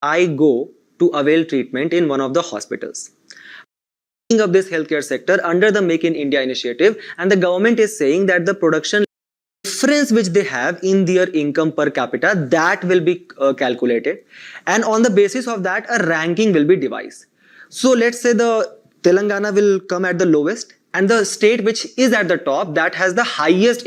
I go to avail treatment in one of the hospitals. Of this healthcare sector under the Make in India initiative, and the government is saying that the production difference which they have in their income per capita, that will be calculated, and on the basis of that a ranking will be devised. So let's say the Telangana will come at the lowest, and the state which is at the top, that has the highest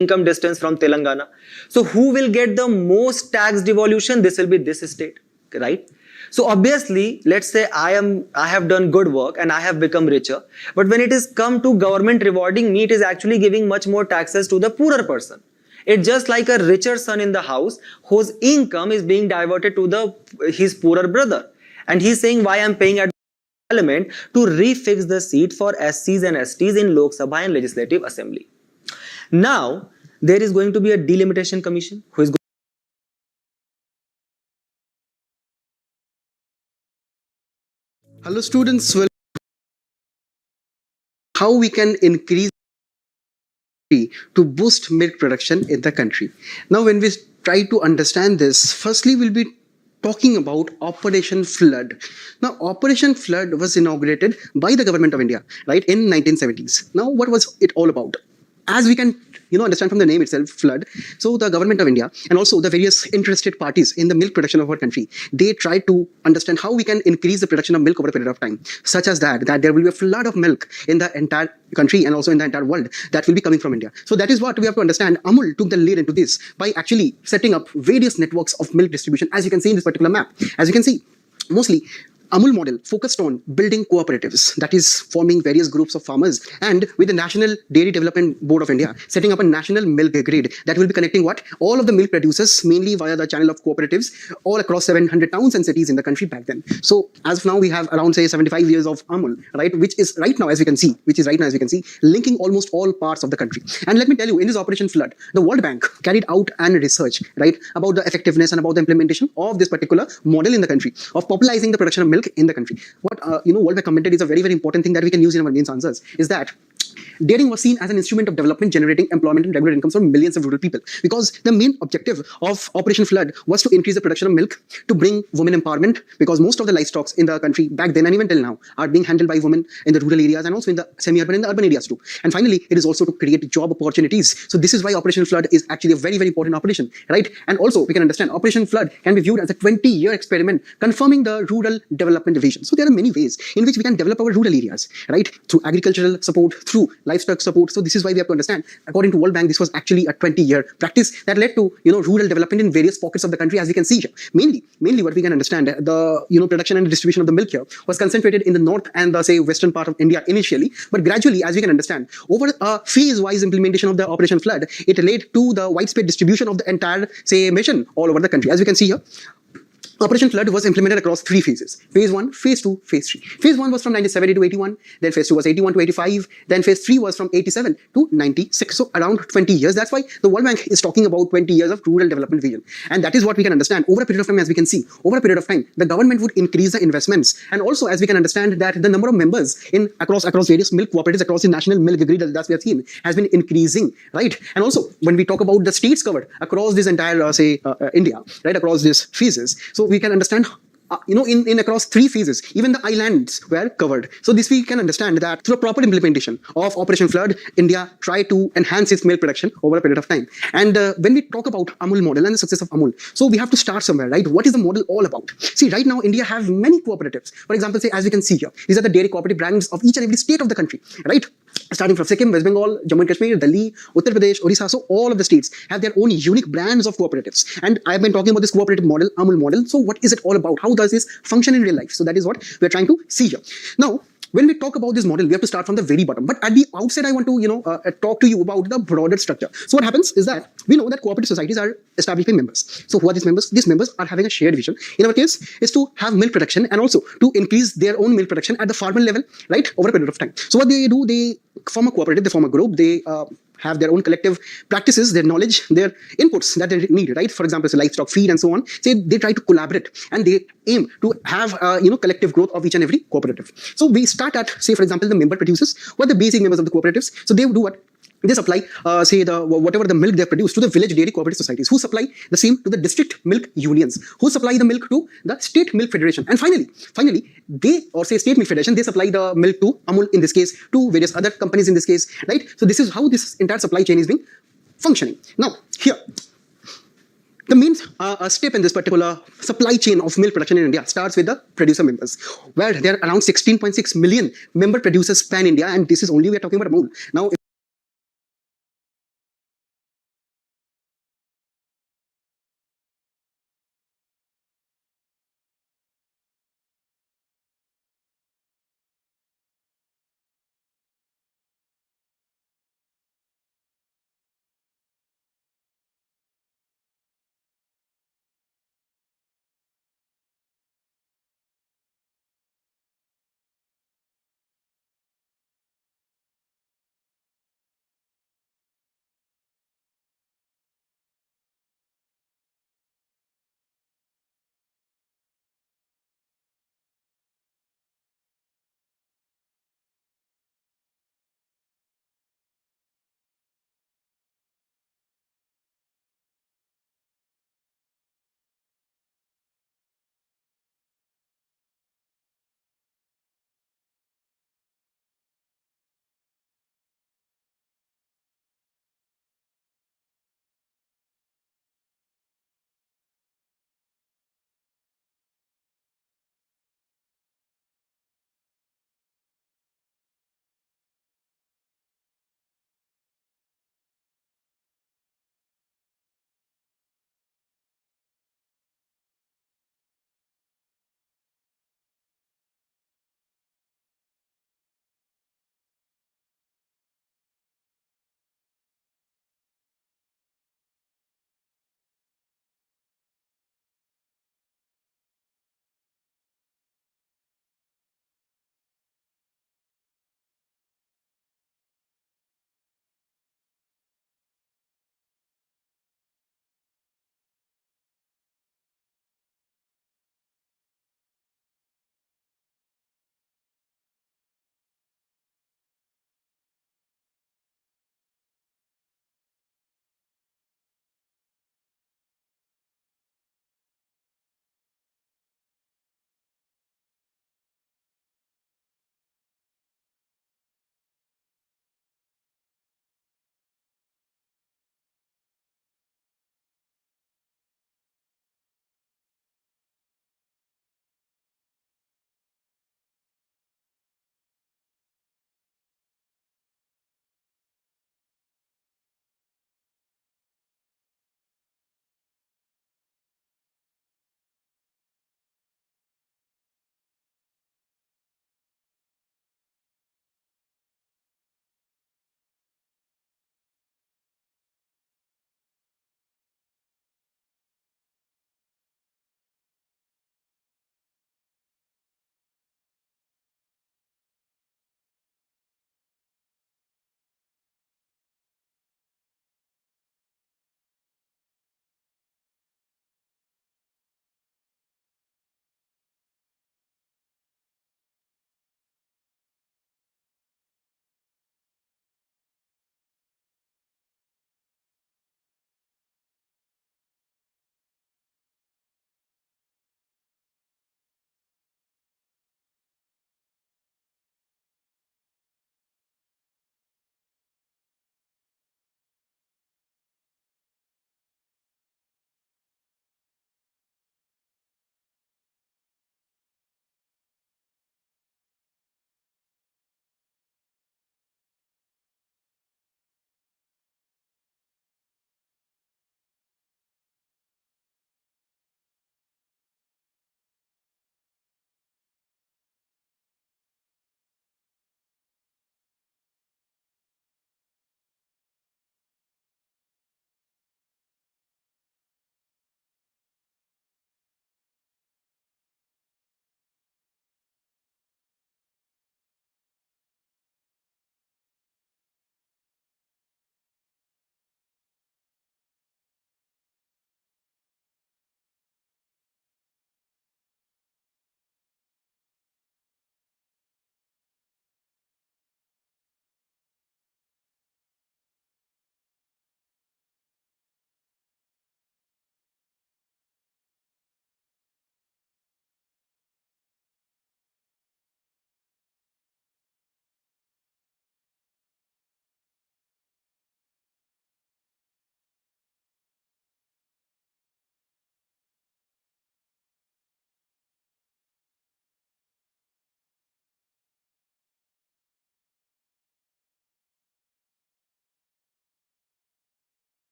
income distance from Telangana. So who will get the most tax devolution? This will be this state, right? So obviously, let's say I have done good work and I have become richer, but when it is come to government rewarding me, it is actually giving much more taxes to the poorer person. It's just like a richer son in the house whose income is being diverted to his poorer brother, and he's saying, why I'm paying at Parliament to refix the seat for SCs and STs in Lok Sabha and Legislative Assembly. Now, there is going to be a delimitation commission who is going. Hello students, well, how we can increase to boost milk production in the country. Now when we try to understand this, firstly we'll be talking about Operation Flood. Now Operation Flood was inaugurated by the government of India, right, in 1970s. Now what was it all about? As we can understand from the name itself, flood. So the government of India and also the various interested parties in the milk production of our country, they try to understand how we can increase the production of milk over a period of time, such as that there will be a flood of milk in the entire country and also in the entire world that will be coming from India. So that is what we have to understand. Amul took the lead into this by actually setting up various networks of milk distribution, as you can see in this particular map. As you can see, mostly Amul model focused on building cooperatives, that is forming various groups of farmers, and with the National Dairy Development Board of India setting up a national milk grid that will be connecting all of the milk producers mainly via the channel of cooperatives all across 700 towns and cities in the country back then. So as of now we have around say 75 years of Amul, right, which is right now as we can see linking almost all parts of the country. And let me tell you, in this Operation Flood, the World Bank carried out an research, right, about the effectiveness and about the implementation of this particular model in the country of popularizing the production of milk in the country. What World Bank commented is a very, very important thing that we can use in our mains answers, is that dairying was seen as an instrument of development, generating employment and regular incomes for millions of rural people, because the main objective of Operation Flood was to increase the production of milk, to bring women empowerment, because most of the livestock in the country back then and even till now are being handled by women in the rural areas and also in the semi-urban and the urban areas too. And finally, it is also to create job opportunities. So this is why Operation Flood is actually a very, very important operation, right? And also we can understand Operation Flood can be viewed as a 20-year experiment confirming the rural development vision. So there are many ways in which we can develop our rural areas, right? Through agricultural support, through livestock support. So this is why we have to understand, according to World Bank, this was actually a 20-year practice that led to rural development in various pockets of the country, as we can see here. Mainly what we can understand, the production and distribution of the milk here was concentrated in the north and the say western part of India initially, but gradually, as we can understand, over a phase-wise implementation of the Operation Flood, it led to the widespread distribution of the entire say mission all over the country. As we can see here, Operation Flood was implemented across 3 phases. Phase 1, Phase 2, Phase 3. Phase 1 was from 1970 to 81, then Phase 2 was 81 to 85, then Phase 3 was from 87 to 96. So around 20 years. That's why the World Bank is talking about 20 years of rural development vision. And that is what we can understand. Over a period of time, as we can see, over a period of time, the government would increase the investments. And also, as we can understand, that the number of members in across various milk cooperatives across the national milk grid that we have seen has been increasing, right? And also, when we talk about the states covered across this entire, India, right, across these phases, so we can understand in across 3 phases, even the islands were covered. So this we can understand that through a proper implementation of Operation Flood, India tried to enhance its milk production over a period of time. And when we talk about Amul model and the success of Amul, so we have to start somewhere, right? What is the model all about? See, right now India have many cooperatives. For example, say as we can see here, these are the dairy cooperative brands of each and every state of the country, right? Starting from Sikkim, West Bengal, Jammu and Kashmir, Delhi, Uttar Pradesh, Orissa. So all of the states have their own unique brands of cooperatives. And I've been talking about this cooperative model, Amul model. So what is it all about? How does this function in real life? So that is what we're trying to see here. Now, when we talk about this model, we have to start from the very bottom. But at the outset, I want to, talk to you about the broader structure. So what happens is that we know that cooperative societies are established by members. So who are these members? These members are having a shared vision. In our case, is to have milk production and also to increase their own milk production at the farmer level, right, over a period of time. So what they do, they form a cooperative, they form a group, they have their own collective practices, their knowledge, their inputs that they need, right? For example, so livestock feed and so on. Say they try to collaborate and they aim to have collective growth of each and every cooperative. So we start at, say for example, the member producers, who are the basic members of the cooperatives. So they do what? They supply, say, whatever the milk they produce to the village dairy cooperative societies, who supply the same to the district milk unions, who supply the milk to the state milk federation, and finally, they, or say state milk federation, they supply the milk to Amul in this case, to various other companies in this case, right? So this is how this entire supply chain is being functioning. Now, here, the main step in this particular supply chain of milk production in India starts with the producer members, where there are around 16.6 million member producers pan India, and this is only we are talking about Amul. Now,